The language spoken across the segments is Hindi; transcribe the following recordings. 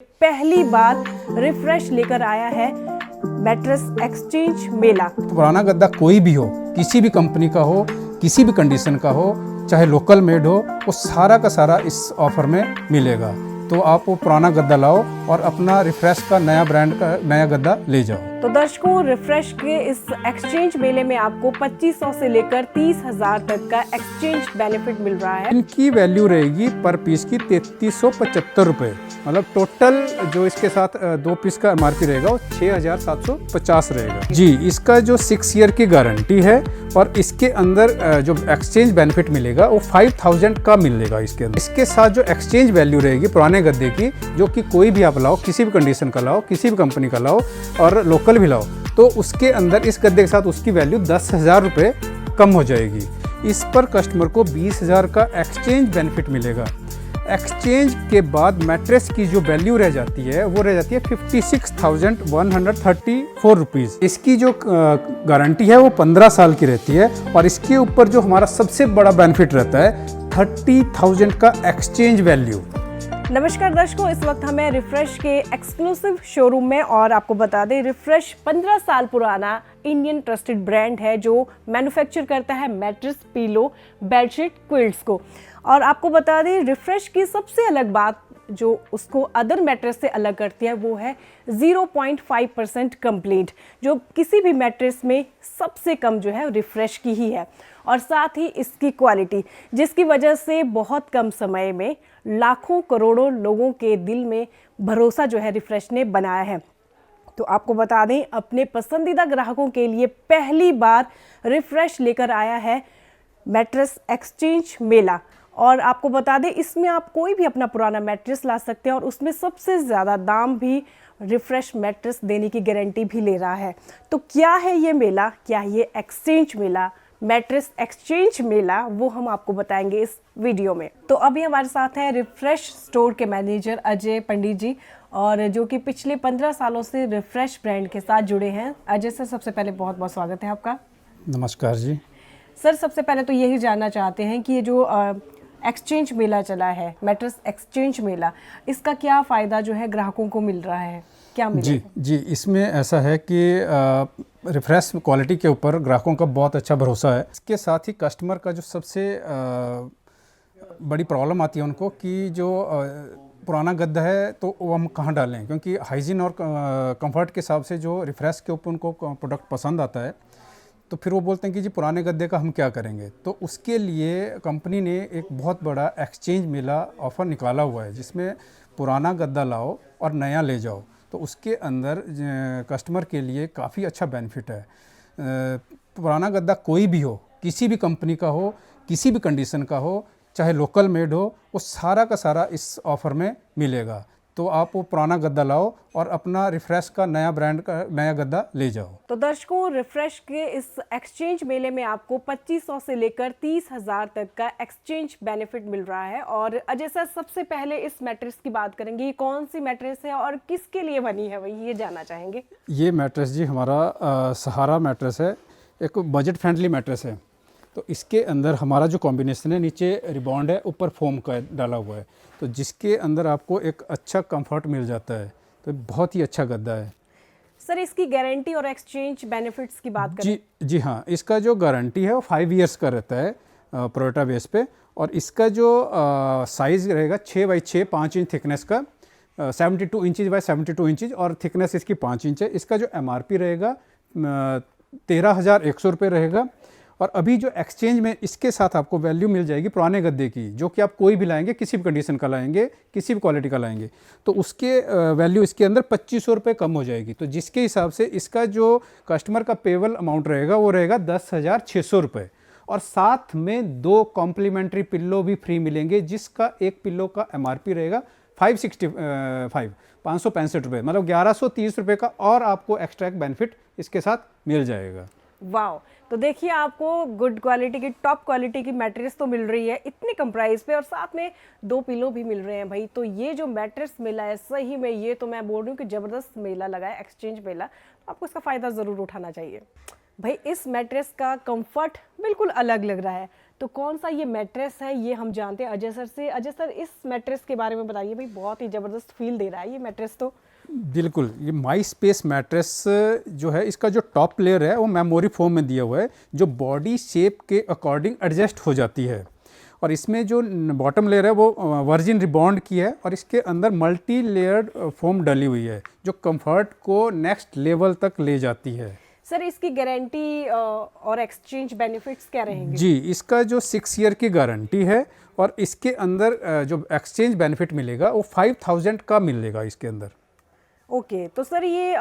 पहली बार रिफ्रेश लेकर आया है मैट्रेस एक्सचेंज मेला। पुराना गद्दा कोई भी हो, किसी भी कंपनी का हो, किसी भी कंडीशन का हो, चाहे लोकल मेड हो, वो सारा का सारा इस ऑफर में मिलेगा। तो आप वो पुराना गद्दा लाओ और अपना रिफ्रेश का नया ब्रांड का नया गद्दा ले जाओ। तो दर्शकों, रिफ्रेश के इस एक्सचेंज मेले में आपको 2500 से लेकर 30,000 तक का एक्सचेंज बेनिफिट मिल रहा है। इनकी वैल्यू रहेगी पर पीस की 3375 रुपये। मतलब टोटल जो इसके साथ 2 पीस का एमआरपी रहेगा वो 6750 रहेगा जी। इसका जो 6 ईयर की गारंटी है और इसके अंदर जो एक्सचेंज बेनिफिट मिलेगा वो 5000 का मिलेगा इसके अंदर। इसके साथ जो एक्सचेंज वैल्यू रहेगी पुराने गद्दे की, जो कि कोई भी आप लाओ, किसी भी कंडीशन का लाओ, किसी भी कंपनी का लाओ और लोकल भी लाओ, तो उसके अंदर इस गद्दे के साथ उसकी वैल्यू 10,000 रुपये कम हो जाएगी। इस पर कस्टमर को 20,000 का एक्सचेंज बेनिफिट मिलेगा। एक्सचेंज के बाद मैट्रेस की जो वैल्यू रह जाती है वो रह जाती है 56,134 रुपीज़। इसकी जो गारंटी है वो 15 साल की रहती है और इसके ऊपर जो हमारा सबसे बड़ा बेनिफिट रहता है 30,000 का एक्सचेंज वैल्यू। नमस्कार दर्शकों, इस वक्त हमें रिफ्रेश के एक्सक्लूसिव शोरूम में, और आपको बता दें रिफ्रेश 15 साल पुराना इंडियन ट्रस्टेड ब्रांड है जो मैन्युफैक्चर करता है मैट्रेस, पीलो, बेडशीट, क्विल्ट्स को। और आपको बता दें रिफ्रेश की सबसे अलग बात जो उसको अदर मैट्रेस से अलग करती है वो है 0.5% कंप्लेंट, जो किसी भी मैट्रेस में सबसे कम जो है रिफ्रेश की ही है। और साथ ही इसकी क्वालिटी, जिसकी वजह से बहुत कम समय में लाखों करोड़ों लोगों के दिल में भरोसा जो है रिफ्रेश ने बनाया है। तो आपको बता दें अपने पसंदीदा ग्राहकों के लिए पहली बार रिफ्रेश लेकर आया है मैट्रेस एक्सचेंज मेला। और आपको बता दें इसमें आप कोई भी अपना पुराना मैट्रेस ला सकते हैं और उसमें सबसे ज़्यादा दाम भी रिफ्रेश मैट्रेस देने की गारंटी भी ले रहा है। तो क्या है ये मेला, क्या है ये एक्सचेंज मेला, मैट्रेस एक्सचेंज मेला, वो हम आपको बताएंगे इस वीडियो में। तो अभी हमारे साथ हैं रिफ्रेश स्टोर के मैनेजर अजय पंडित जी, और जो कि पिछले 15 सालों से रिफ्रेश ब्रांड के साथ जुड़े हैं। अजय सर, सबसे पहले बहुत बहुत स्वागत है आपका। नमस्कार जी। सर, सबसे पहले तो यही जानना चाहते हैं कि ये जो एक्सचेंज मेला चला है, मैट्रेस एक्सचेंज मेला, इसका क्या फ़ायदा जो है ग्राहकों को मिल रहा है, क्या मिलेगा? जी, इसमें ऐसा है कि रिफ्रेश क्वालिटी के ऊपर ग्राहकों का बहुत अच्छा भरोसा है। इसके साथ ही कस्टमर का जो सबसे बड़ी प्रॉब्लम आती है उनको कि जो पुराना गद्दा है तो वो हम कहाँ डालें, क्योंकि हाइजीन और कंफर्ट के हिसाब से जो रिफ्रेश के ऊपर उनको प्रोडक्ट पसंद आता है, तो फिर वो बोलते हैं कि जी पुराने गद्दे का हम क्या करेंगे। तो उसके लिए कंपनी ने एक बहुत बड़ा एक्सचेंज मेला ऑफ़र निकाला हुआ है, जिसमें पुराना गद्दा लाओ और नया ले जाओ। तो उसके अंदर कस्टमर के लिए काफ़ी अच्छा बेनिफिट है। पुराना गद्दा कोई भी हो, किसी भी कंपनी का हो, किसी भी कंडीशन का हो, चाहे लोकल मेड हो, वो सारा का सारा इस ऑफ़र में मिलेगा। तो आप वो पुराना गद्दा लाओ और अपना रिफ्रेश का नया ब्रांड का नया गद्दा ले जाओ। तो दर्शकों, रिफ्रेश के इस एक्सचेंज मेले में आपको 2500 से लेकर 30,000 तक का एक्सचेंज बेनिफिट मिल रहा है। और अजय सर, सबसे पहले इस मैट्रेस की बात करेंगे, ये कौन सी मैट्रेस है और किसके लिए बनी है, वही ये जानना चाहेंगे। ये मैट्रेस जी हमारा सहारा मैट्रेस है, एक बजट फ्रेंडली मैट्रेस है। तो इसके अंदर हमारा जो कॉम्बिनेशन है, नीचे रिबॉन्ड है, ऊपर फोम का डाला हुआ है, तो जिसके अंदर आपको एक अच्छा कंफर्ट मिल जाता है। तो बहुत ही अच्छा गद्दा है। सर, इसकी गारंटी और एक्सचेंज बेनिफिट्स की बात करें। जी हाँ, इसका जो गारंटी है वो 5 ईयर्स का रहता है प्रोटा बेस पे। और इसका जो साइज़ रहेगा 6x6 5 इंच थिकनेस का, 72 इंचज़ बाय 72 इंचज़, और थिकनेस इसकी 5 इंच है। इसका जो एमआरपी रहेगा 13,100 रुपये रहेगा। और अभी जो एक्सचेंज में इसके साथ आपको वैल्यू मिल जाएगी पुराने गद्दे की, जो कि आप कोई भी लाएंगे, किसी भी कंडीशन का लाएंगे, किसी भी क्वालिटी का लाएंगे, तो उसके वैल्यू इसके अंदर 2500 रुपये कम हो जाएगी। तो जिसके हिसाब से इसका जो कस्टमर का पेबल अमाउंट रहेगा वो रहेगा 10,600 रुपये। और साथ में 2 कॉम्प्लीमेंट्री पिल्लो भी फ्री मिलेंगे, जिसका एक पिल्लो का एमआरपी रहेगा 565 रुपये, मतलब 1130 रुपये का और आपको एक्स्ट्रा बेनिफिट इसके साथ मिल जाएगा। वाह! तो देखिए, आपको गुड क्वालिटी की, टॉप क्वालिटी की मैट्रेस तो मिल रही है इतने कम प्राइस पे, और साथ में 2 पिलो भी मिल रहे हैं भाई। तो ये जो मैट्रेस मिला है, सही में ये तो मैं बोल रही हूँ कि ज़बरदस्त मेला लगा है, एक्सचेंज मेला। तो आपको इसका फ़ायदा ज़रूर उठाना चाहिए भाई। इस मैट्रेस का कंफर्ट बिल्कुल अलग लग रहा है, तो कौन सा ये मैट्रेस है ये हम जानते हैं अजय सर से। अजय सर, इस मैट्रेस के बारे में बताइए भाई, बहुत ही ज़बरदस्त फील दे रहा है ये मैट्रेस तो। बिल्कुल, ये माई स्पेस मैट्रेस जो है, इसका जो टॉप लेयर है वो मेमोरी फोम में दिया हुआ है, जो बॉडी शेप के अकॉर्डिंग एडजस्ट हो जाती है। और इसमें जो बॉटम लेयर है वो वर्जिन रिबॉन्ड की है, और इसके अंदर मल्टी लेयर्ड फोम डली हुई है, जो कंफर्ट को नेक्स्ट लेवल तक ले जाती है। सर, इसकी गारंटी और एक्सचेंज बेनिफिट्स क्या रहेंगे? जी, इसका जो 6 ईयर की गारंटी है, और इसके अंदर जो एक्सचेंज बेनिफिट मिलेगा वो 5000 का मिलेगा इसके अंदर। ओके, तो सर ये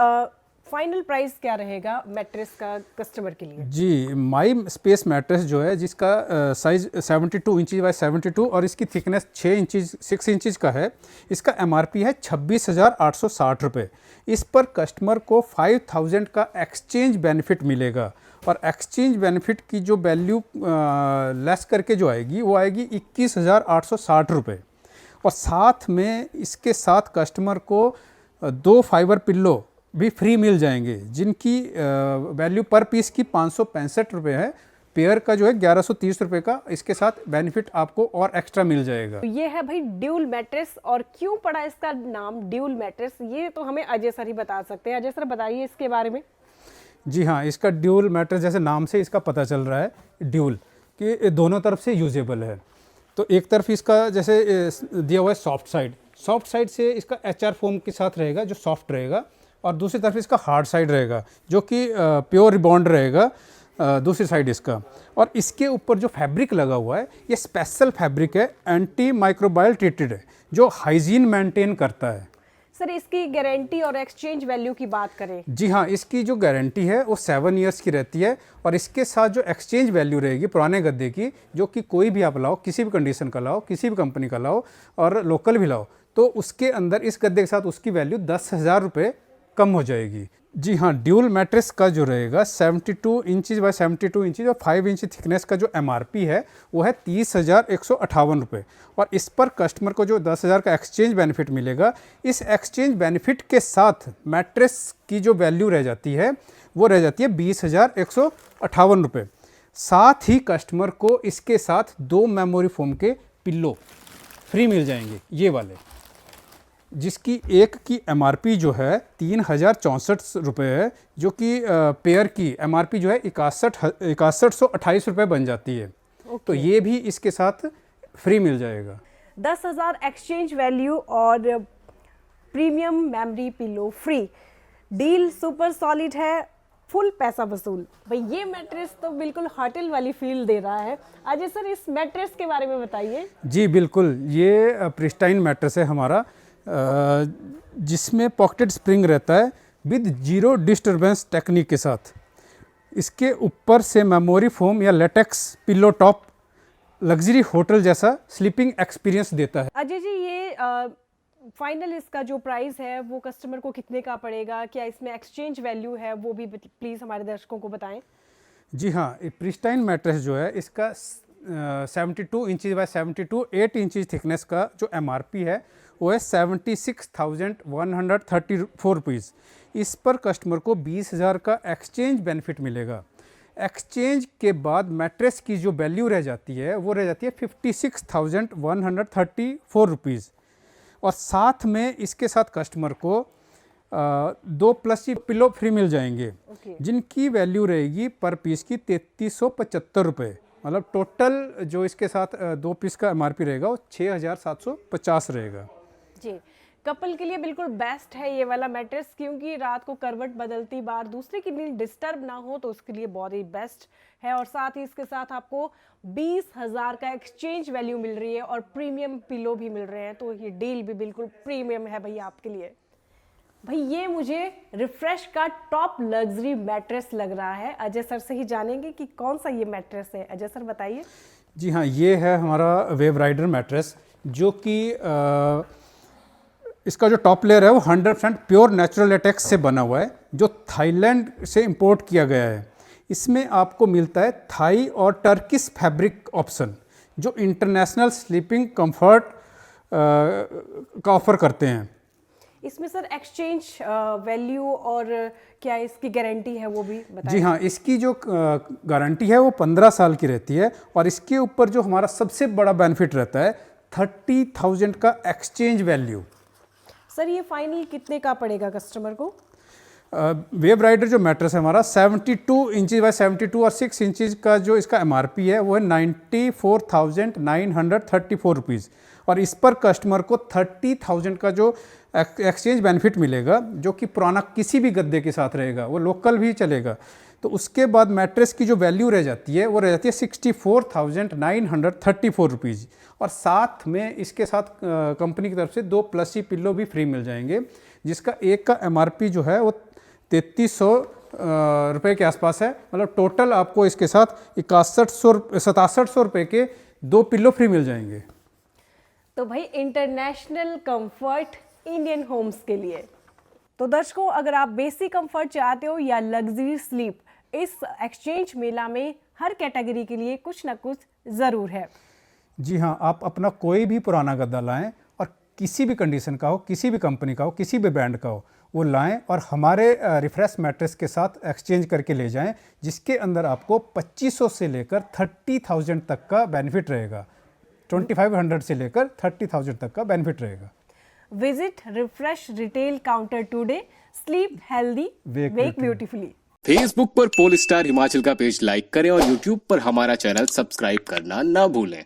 फाइनल प्राइस क्या रहेगा मैट्रेस का कस्टमर के लिए? जी, माई स्पेस मैट्रेस जो है, जिसका साइज 72 इंच बाय 72 और इसकी थिकनेस 6 इंच का है, इसका MRP है 26,860 रुपये। इस पर कस्टमर को 5000 का एक्सचेंज बेनिफिट मिलेगा, और एक्सचेंज बेनिफिट की जो वैल्यू लेस करके जो आएगी वो आएगी 21,860 रुपये। और साथ में इसके साथ कस्टमर को 2 फाइबर पिल्लो भी फ्री मिल जाएंगे, जिनकी वैल्यू पर पीस की 565 रुपये है। पेयर का जो है 1130 रुपये का इसके साथ बेनिफिट आपको और एक्स्ट्रा मिल जाएगा। तो ये है भाई ड्यूल मैट्रेस, और क्यों पड़ा इसका नाम ड्यूल मैट्रेस ये तो हमें अजय सर ही बता सकते हैं। अजय सर, बताइए इसके बारे में। जी हाँ, इसका ड्यूल मैट्रेस, जैसे नाम से इसका पता चल रहा है ड्यूल, कि दोनों तरफ से यूजेबल है। तो एक तरफ इसका जैसे दिया हुआ है सॉफ्ट साइड से इसका HR फोम के साथ रहेगा जो सॉफ्ट रहेगा, और दूसरी तरफ इसका हार्ड साइड रहेगा जो कि प्योर रिबॉन्ड रहेगा दूसरी साइड इसका। और इसके ऊपर जो फैब्रिक लगा हुआ है ये स्पेशल फैब्रिक है, एंटी माइक्रोबायल ट्रीटेड है, जो हाइजीन मेंटेन करता है। सर, इसकी गारंटी और एक्सचेंज वैल्यू की बात करें? जी हाँ, इसकी जो गारंटी है वो 7 ईयर्स की रहती है, और इसके साथ जो एक्सचेंज वैल्यू रहेगी पुराने गद्दे की, जो कि कोई भी आप लाओ, किसी भी कंडीशन का लाओ, किसी भी कंपनी का लाओ और लोकल भी लाओ, तो उसके अंदर इस गद्दे के साथ उसकी वैल्यू 10,000 रुपये कम हो जाएगी। जी हाँ, ड्यूल मैट्रेस का जो रहेगा 72 इंच बाय 72 इंच और 5 इंच थिकनेस का जो MRP है वो है 30,158 रुपये। और इस पर कस्टमर को जो 10,000 का एक्सचेंज बेनिफिट मिलेगा, इस एक्सचेंज बेनिफिट के साथ मैट्रेस की जो वैल्यू रह जाती है वो रह जाती है 20,158 रुपये। साथ ही कस्टमर को इसके साथ 2 मेमोरी फोम के पिल्लो फ्री मिल जाएंगे, ये वाले, जिसकी एक की MRP जो है 3,064 रुपये है, जो कि पेयर की MRP जो है 6128 रुपये बन जाती है। तो ये भी इसके साथ फ्री मिल जाएगा। 10,000 एक्सचेंज वैल्यू और premium memory pillow free. Deal super solid है, फुल पैसा वसूल। भाई ये मैट्रेस तो बिल्कुल होटल वाली फील दे रहा है। अजय सर, इस मैट्रेस के बारे में बताइए। जी बिल्कुल, ये प्रिस्टाइन मैट्रेस है हमारा, जिसमें पॉकेटेड स्प्रिंग रहता है विद 0 डिस्टर्बेंस टेक्निक के साथ। इसके ऊपर से मेमोरी फोम या latex pillow top luxury hotel जैसा स्लीपिंग एक्सपीरियंस देता है। अजय जी, ये फाइनल इसका जो प्राइस है वो कस्टमर को कितने का पड़ेगा? क्या इसमें एक्सचेंज वैल्यू है वो भी प्लीज़ हमारे दर्शकों को बताएं। जी हाँ, प्रिस्टाइन मैट्रेस जो है इसका 72 इंच बाय 72 8 इंच थिकनेस का जो MRP है वो है 76,134 रुपीज़। इस पर कस्टमर को 20,000 का एक्सचेंज बेनिफिट मिलेगा। एक्सचेंज के बाद मैट्रेस की जो वैल्यू रह जाती है वो रह जाती है 56,134 रुपीज़। और साथ में इसके साथ कस्टमर को 2 प्लस पिलो फ्री मिल जाएंगे, जिनकी वैल्यू रहेगी पर पीस की 3375 रुपये। मतलब टोटल जो इसके साथ 2 पीस का MRP रहेगा वो 6,750 रहेगा। जी, कपल के लिए बिल्कुल बेस्ट है ये वाला मैट्रेस, क्योंकि रात को करवट बदलती बार दूसरे की नींद डिस्टर्ब ना हो तो उसके लिए बहुत ही बेस्ट है। और साथ ही इसके साथ आपको 20,000 का एक्सचेंज वैल्यू मिल रही है और प्रीमियम पिलो भी मिल रहे हैं, तो ये डील भी बिल्कुल प्रीमियम है भैया आपके लिए। भाई ये मुझे रिफ्रेश का टॉप लग्जरी मैट्रेस लग रहा है। अजय सर से ही जानेंगे कि कौन सा ये मैट्रेस है। अजय सर बताइए। जी हाँ, ये है हमारा वेव राइडर मैट्रेस, जो कि इसका जो टॉप लेयर है वो 100% प्योर नेचुरल लेटेक्स से बना हुआ है, जो थाईलैंड से इंपोर्ट किया गया है। इसमें आपको मिलता है थाई और टर्किश फैब्रिक ऑप्शन, जो इंटरनेशनल स्लीपिंग कंफर्ट का ऑफर करते हैं। इसमें सर एक्सचेंज वैल्यू और क्या इसकी गारंटी है वो भी बताएं। जी हाँ, इसकी जो गारंटी है वो 15 साल की रहती है और इसके ऊपर जो हमारा सबसे बड़ा बेनिफिट रहता है 30,000 का एक्सचेंज वैल्यू। सर ये फाइनल कितने का पड़ेगा कस्टमर को? वेव राइडर जो मैट्रेस है हमारा 72 इंचज बाय 72 और 6 इंचज का जो इसका एमआरपी है वो है 94,934 रुपीज़ और इस पर कस्टमर को 30,000 का जो एक्सचेंज बेनिफिट मिलेगा, जो कि पुराना किसी भी गद्दे के साथ रहेगा, वो लोकल भी चलेगा। तो उसके बाद मैट्रेस की जो वैल्यू रह जाती है वो रह जाती है 64,934 रुपीज़ और साथ में इसके साथ कंपनी की तरफ से 2 प्लसी पिल्लो भी फ्री मिल जाएंगे, जिसका एक का एमआरपी जो है वो 3300 रुपये के आसपास है। मतलब टोटल आपको इसके साथ 6700 रुपये के 2 पिल्लो फ्री मिल जाएंगे। तो भाई इंटरनेशनल कंफर्ट इंडियन होम्स के लिए। तो दर्शकों, अगर आप बेसिक कंफर्ट चाहते हो या लग्जरी स्लीप, इस एक्सचेंज मेला में हर कैटेगरी के लिए कुछ ना कुछ ज़रूर है। जी हाँ, आप अपना कोई भी पुराना गद्दा लाएं और किसी भी कंडीशन का हो, किसी भी कंपनी का हो, किसी भी ब्रांड का हो, वो लाएं और हमारे रिफ्रेश मैट्रेस के साथ एक्सचेंज करके ले जाएं, जिसके अंदर आपको 2500 से लेकर 30,000 तक का बेनिफिट रहेगा। 2500 से लेकर 30,000 तक का बेनिफिट रहेगा। Visit Refresh retail counter today, sleep healthy, wake beautifully. Facebook पर पोल स्टार हिमाचल का पेज लाइक करें और यूट्यूब पर हमारा चैनल सब्सक्राइब करना ना भूलें।